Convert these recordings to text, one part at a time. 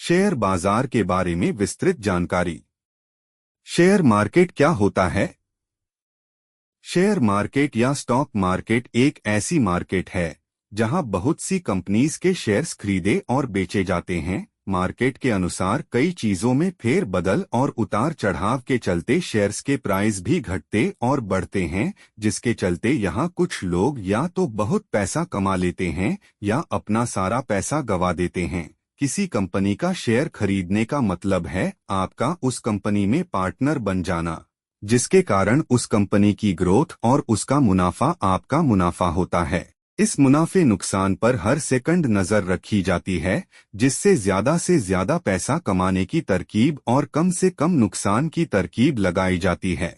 Share बाजार के बारे में विस्तृत जानकारी। शेयर मार्केट क्या होता है? शेयर मार्केट या स्टॉक मार्केट एक ऐसी मार्केट है जहां बहुत सी कंपनीज के शेयर्स खरीदे और बेचे जाते हैं। मार्केट के अनुसार कई चीजों में फेर बदल और उतार चढ़ाव के चलते शेयर्स के प्राइस भी घटते और बढ़ते हैं, जिसके चलते यहां कुछ लोग या तो बहुत पैसा कमा लेते हैं या अपना सारा पैसा गंवा देते हैं। किसी कंपनी का शेयर खरीदने का मतलब है आपका उस कंपनी में पार्टनर बन जाना, जिसके कारण उस कंपनी की ग्रोथ और उसका मुनाफा आपका मुनाफा होता है। इस मुनाफे नुकसान पर हर सेकंड नजर रखी जाती है, जिससे से ज्यादा पैसा कमाने की तरकीब और कम से कम नुकसान की तरकीब लगाई जाती है।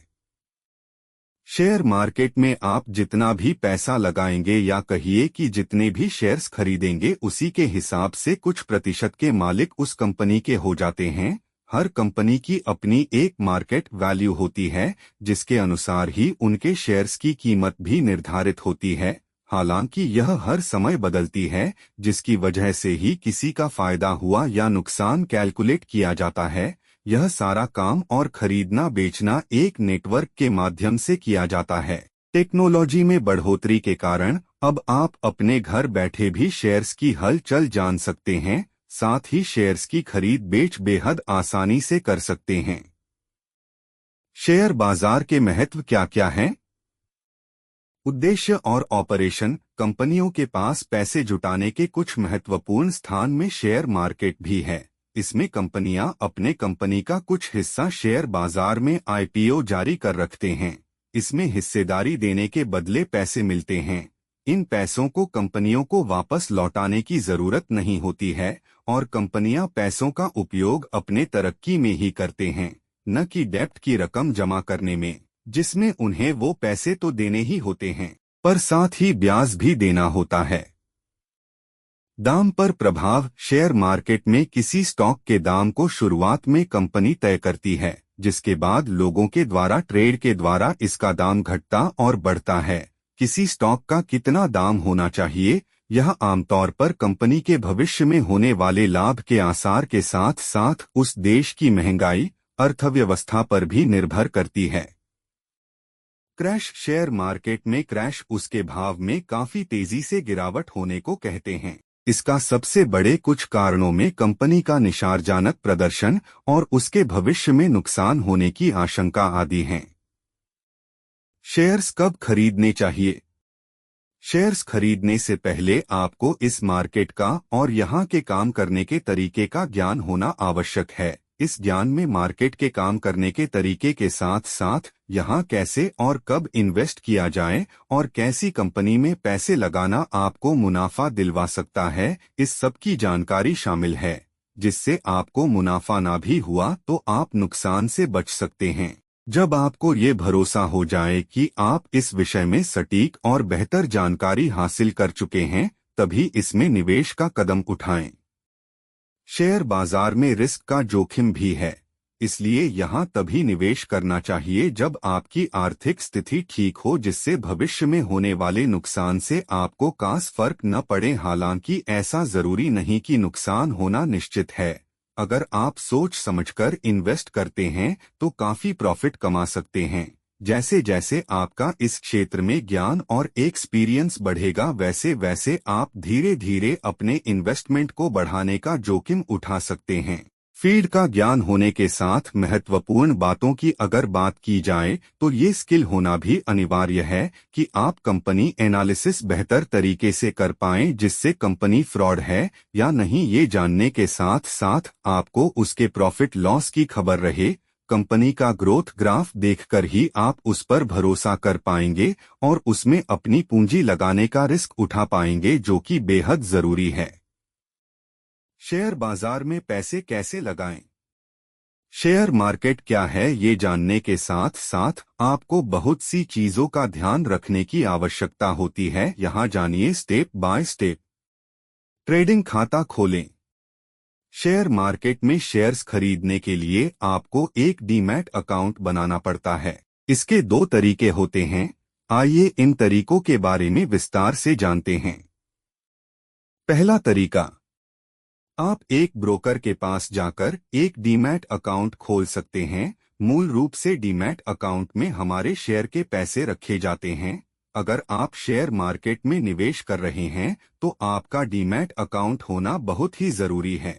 शेयर मार्केट में आप जितना भी पैसा लगाएंगे या कहिए कि जितने भी शेयर्स खरीदेंगे उसी के हिसाब से कुछ प्रतिशत के मालिक उस कंपनी के हो जाते हैं। हर कंपनी की अपनी एक मार्केट वैल्यू होती है, जिसके अनुसार ही उनके शेयर्स की कीमत भी निर्धारित होती है। हालांकि यह हर समय बदलती है, जिसकी वजह से ही किसी का फायदा हुआ या नुकसान कैलकुलेट किया जाता है। यह सारा काम और खरीदना बेचना एक नेटवर्क के माध्यम से किया जाता है। टेक्नोलॉजी में बढ़ोतरी के कारण अब आप अपने घर बैठे भी शेयर्स की हलचल जान सकते हैं, साथ ही शेयर्स की खरीद बेच बेहद आसानी से कर सकते हैं। शेयर बाजार के महत्व क्या क्या हैं? उद्देश्य और ऑपरेशन। कंपनियों के पास पैसे जुटाने के कुछ महत्वपूर्ण स्थान में शेयर मार्केट भी है। इसमें कंपनियां अपने कंपनी का कुछ हिस्सा शेयर बाजार में आईपीओ जारी कर रखते हैं। इसमें हिस्सेदारी देने के बदले पैसे मिलते हैं। इन पैसों को कंपनियों को वापस लौटाने की जरूरत नहीं होती है और कंपनियां पैसों का उपयोग अपने तरक्की में ही करते हैं, न कि डेब्ट की रकम जमा करने में, जिसमें उन्हें वो पैसे तो देने ही होते हैं पर साथ ही ब्याज भी देना होता है। दाम पर प्रभाव। शेयर मार्केट में किसी स्टॉक के दाम को शुरुआत में कंपनी तय करती है, जिसके बाद लोगों के द्वारा ट्रेड के द्वारा इसका दाम घटता और बढ़ता है। किसी स्टॉक का कितना दाम होना चाहिए, यह आमतौर पर कंपनी के भविष्य में होने वाले लाभ के आसार के साथ साथ उस देश की महंगाई, अर्थव्यवस्था पर भी निर्भर करती है। क्रैश। शेयर मार्केट में क्रैश उसके भाव में काफी तेजी से गिरावट होने को कहते हैं। इसका सबसे बड़े कुछ कारणों में कंपनी का निराशाजनक प्रदर्शन और उसके भविष्य में नुकसान होने की आशंका आदि हैं। शेयर्स कब खरीदने चाहिए? शेयर्स खरीदने से पहले आपको इस मार्केट का और यहाँ के काम करने के तरीके का ज्ञान होना आवश्यक है। इस ज्ञान में मार्केट के काम करने के तरीके के साथ साथ यहाँ कैसे और कब इन्वेस्ट किया जाए और कैसी कंपनी में पैसे लगाना आपको मुनाफा दिलवा सकता है, इस सब की जानकारी शामिल है, जिससे आपको मुनाफा ना भी हुआ तो आप नुकसान से बच सकते हैं। जब आपको ये भरोसा हो जाए कि आप इस विषय में सटीक और बेहतर जानकारी हासिल कर चुके हैं, तभी इसमें निवेश का कदम उठाएं। शेयर बाजार में रिस्क का जोखिम भी है, इसलिए यहाँ तभी निवेश करना चाहिए जब आपकी आर्थिक स्थिति ठीक हो, जिससे भविष्य में होने वाले नुकसान से आपको खास फर्क न पड़े। हालांकि ऐसा जरूरी नहीं कि नुकसान होना निश्चित है। अगर आप सोच समझकर इन्वेस्ट करते हैं तो काफी प्रॉफिट कमा सकते हैं। जैसे जैसे आपका इस क्षेत्र में ज्ञान और एक्सपीरियंस बढ़ेगा, वैसे वैसे आप धीरे धीरे अपने इन्वेस्टमेंट को बढ़ाने का जोखिम उठा सकते हैं। फील्ड का ज्ञान होने के साथ महत्वपूर्ण बातों की अगर बात की जाए तो ये स्किल होना भी अनिवार्य है कि आप कंपनी एनालिसिस बेहतर तरीके से कर पाएं, जिससे कंपनी फ्रॉड है या नहीं ये जानने के साथ साथ आपको उसके प्रॉफिट लॉस की खबर रहे। कंपनी का ग्रोथ ग्राफ देखकर ही आप उस पर भरोसा कर पाएंगे और उसमें अपनी पूंजी लगाने का रिस्क उठा पाएंगे, जो कि बेहद जरूरी है। शेयर बाजार में पैसे कैसे लगाएं? शेयर मार्केट क्या है ये जानने के साथ साथ आपको बहुत सी चीजों का ध्यान रखने की आवश्यकता होती है। यहाँ जानिए स्टेप बाय स्टेप। ट्रेडिंग खाता खोलें। शेयर मार्केट में शेयर्स खरीदने के लिए आपको एक डीमैट अकाउंट बनाना पड़ता है। इसके दो तरीके होते हैं, आइए इन तरीकों के बारे में विस्तार से जानते हैं। पहला तरीका, आप एक ब्रोकर के पास जाकर एक डीमैट अकाउंट खोल सकते हैं। मूल रूप से डीमैट अकाउंट में हमारे शेयर के पैसे रखे जाते हैं। अगर आप शेयर मार्केट में निवेश कर रहे हैं तो आपका डीमैट अकाउंट होना बहुत ही जरूरी है।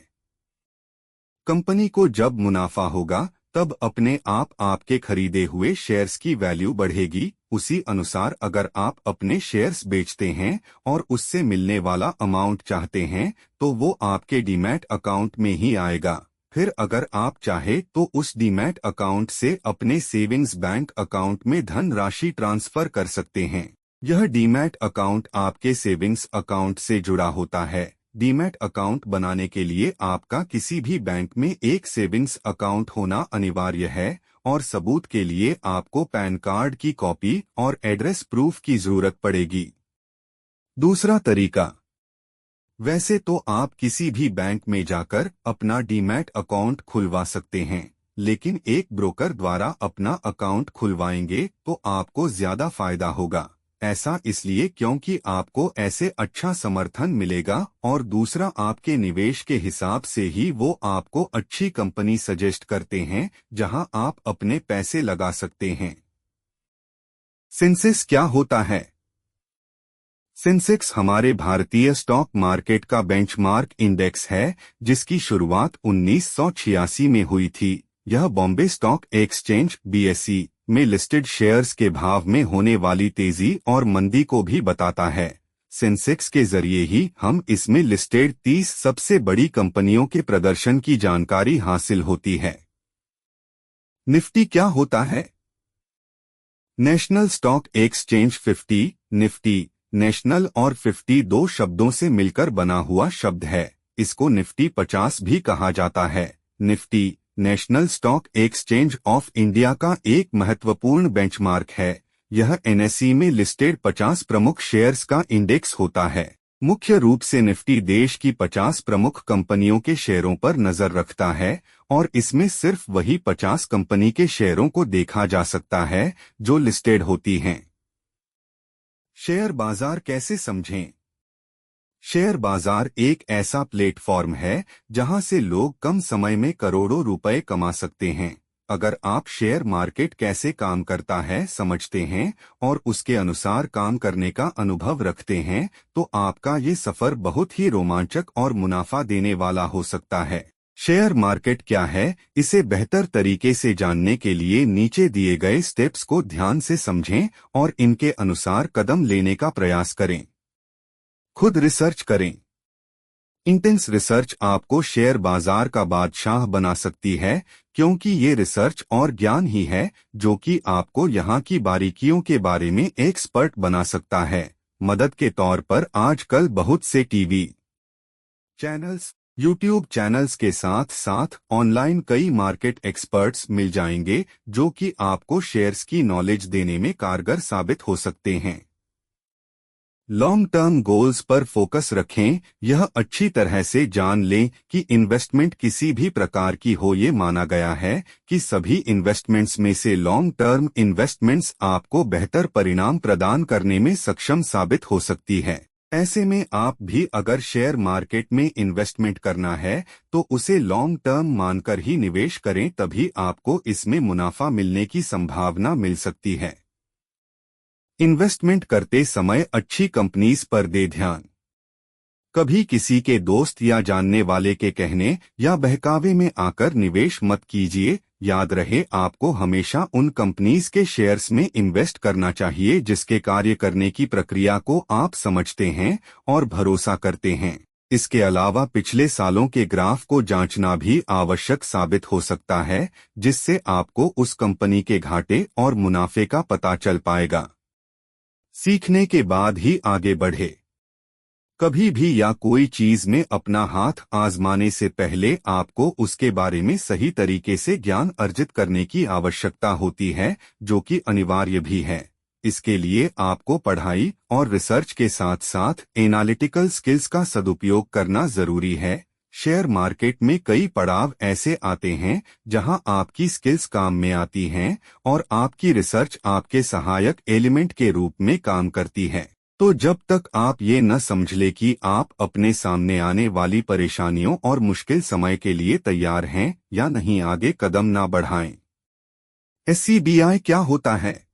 कंपनी को जब मुनाफा होगा तब अपने आप आपके खरीदे हुए शेयर्स की वैल्यू बढ़ेगी। उसी अनुसार अगर आप अपने शेयर्स बेचते हैं और उससे मिलने वाला अमाउंट चाहते हैं तो वो आपके डीमैट अकाउंट में ही आएगा। फिर अगर आप चाहे तो उस डीमैट अकाउंट से अपने सेविंग्स बैंक अकाउंट में धन राशि ट्रांसफर कर सकते हैं। यह डीमैट अकाउंट आपके सेविंग्स अकाउंट से जुड़ा होता है। डीमैट अकाउंट बनाने के लिए आपका किसी भी बैंक में एक सेविंग्स अकाउंट होना अनिवार्य है और सबूत के लिए आपको पैन कार्ड की कॉपी और एड्रेस प्रूफ की जरूरत पड़ेगी। दूसरा तरीका, वैसे तो आप किसी भी बैंक में जाकर अपना डीमैट अकाउंट खुलवा सकते हैं, लेकिन एक ब्रोकर द्वारा अपना अकाउंट खुलवाएंगे तो आपको ज्यादा फायदा होगा। ऐसा इसलिए क्योंकि आपको ऐसे अच्छा समर्थन मिलेगा और दूसरा आपके निवेश के हिसाब से ही वो आपको अच्छी कंपनी सजेस्ट करते हैं जहां आप अपने पैसे लगा सकते हैं। सेंसेक्स क्या होता है? सेंसेक्स हमारे भारतीय स्टॉक मार्केट का बेंचमार्क इंडेक्स है जिसकी शुरुआत 1986 में हुई थी। यह बॉम्बे स्टॉक एक्सचेंज (BSE) में लिस्टेड शेयर्स के भाव में होने वाली तेजी और मंदी को भी बताता है। सेंसेक्स के जरिए ही हम इसमें लिस्टेड 30 सबसे बड़ी कंपनियों के प्रदर्शन की जानकारी हासिल होती है। निफ्टी क्या होता है? National stock exchange 50, Nifty, national और 50 दो शब्दों से मिलकर बना हुआ शब्द है। इसको निफ्टी 50 भी कहा जाता है। Nifty national stock exchange of India का एक महत्वपूर्ण बेंचमार्क है। यह NSE में लिस्टेड 50 प्रमुख शेयर्स का इंडेक्स होता है। मुख्य रूप से निफ्टी देश की 50 प्रमुख कंपनियों के शेयरों पर नजर रखता है और इसमें सिर्फ वही 50 कंपनी के शेयरों को देखा जा सकता है जो लिस्टेड होती हैं। शेयर बाजार कैसे समझें? शेयर बाजार एक ऐसा प्लेटफॉर्म है जहां से लोग कम समय में करोड़ों रुपए कमा सकते हैं। अगर आप शेयर मार्केट कैसे काम करता है समझते हैं और उसके अनुसार काम करने का अनुभव रखते हैं तो आपका ये सफर बहुत ही रोमांचक और मुनाफा देने वाला हो सकता है। शेयर मार्केट क्या है, इसे बेहतर तरीके से जानने के लिए नीचे दिए गए स्टेप्स को ध्यान से समझें और इनके अनुसार कदम लेने का प्रयास करें। खुद रिसर्च करें। इंटेंस रिसर्च आपको शेयर बाजार का बादशाह बना सकती है क्योंकि ये रिसर्च और ज्ञान ही है जो कि आपको यहाँ की बारीकियों के बारे में एक्सपर्ट बना सकता है। मदद के तौर पर आजकल बहुत से टीवी चैनल्स, यूट्यूब चैनल्स के साथ साथ ऑनलाइन कई मार्केट एक्सपर्ट्स मिल जाएंगे जो कि आपको शेयर्स की नॉलेज देने में कारगर साबित हो सकते हैं। लॉन्ग टर्म गोल्स पर फोकस रखें। यह अच्छी तरह से जान लें कि इन्वेस्टमेंट किसी भी प्रकार की हो, ये माना गया है कि सभी इन्वेस्टमेंट्स में से लॉन्ग टर्म इन्वेस्टमेंट्स आपको बेहतर परिणाम प्रदान करने में सक्षम साबित हो सकती है। ऐसे में आप भी अगर शेयर मार्केट में इन्वेस्टमेंट करना है तो उसे लॉन्ग टर्म मानकर ही निवेश करें, तभी आपको इसमें मुनाफा मिलने की संभावना मिल सकती है। इन्वेस्टमेंट करते समय अच्छी कंपनीज पर दे ध्यान। कभी किसी के दोस्त या जानने वाले के कहने या बहकावे में आकर निवेश मत कीजिए। याद रहे, आपको हमेशा उन कंपनीज के शेयर्स में इन्वेस्ट करना चाहिए जिसके कार्य करने की प्रक्रिया को आप समझते हैं और भरोसा करते हैं। इसके अलावा पिछले सालों के ग्राफ को जांचना भी आवश्यक साबित हो सकता है जिससे आपको उस कंपनी के घाटे और मुनाफे का पता चल पाएगा। सीखने के बाद ही आगे बढ़े। कभी भी या कोई चीज में अपना हाथ आजमाने से पहले आपको उसके बारे में सही तरीके से ज्ञान अर्जित करने की आवश्यकता होती है, जो कि अनिवार्य भी है। इसके लिए आपको पढ़ाई और रिसर्च के साथ साथ एनालिटिकल स्किल्स का सदुपयोग करना जरूरी है। शेयर मार्केट में कई पड़ाव ऐसे आते हैं जहां आपकी स्किल्स काम में आती हैं और आपकी रिसर्च आपके सहायक एलिमेंट के रूप में काम करती है। तो जब तक आप ये न समझ ले कि आप अपने सामने आने वाली परेशानियों और मुश्किल समय के लिए तैयार हैं या नहीं, आगे कदम ना बढ़ाएं। एससीबीआई क्या होता है?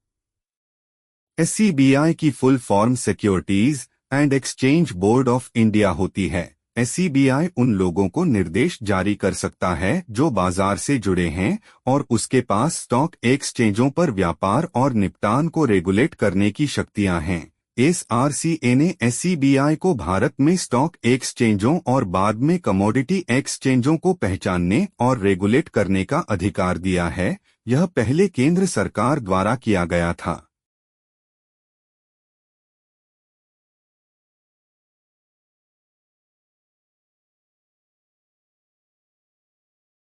एससीबीआई की full form securities and exchange board of India होती है। एससीबीआई उन लोगों को निर्देश जारी कर सकता है जो बाजार से जुड़े हैं और उसके पास स्टॉक एक्सचेंजों पर व्यापार और निपटान को रेगुलेट करने की शक्तियां हैं। एसआरसीए ने एससीबीआई को भारत में स्टॉक एक्सचेंजों और बाद में कमोडिटी एक्सचेंजों को पहचानने और रेगुलेट करने का अधिकार दिया है। यह पहले केंद्र सरकार द्वारा किया गया था।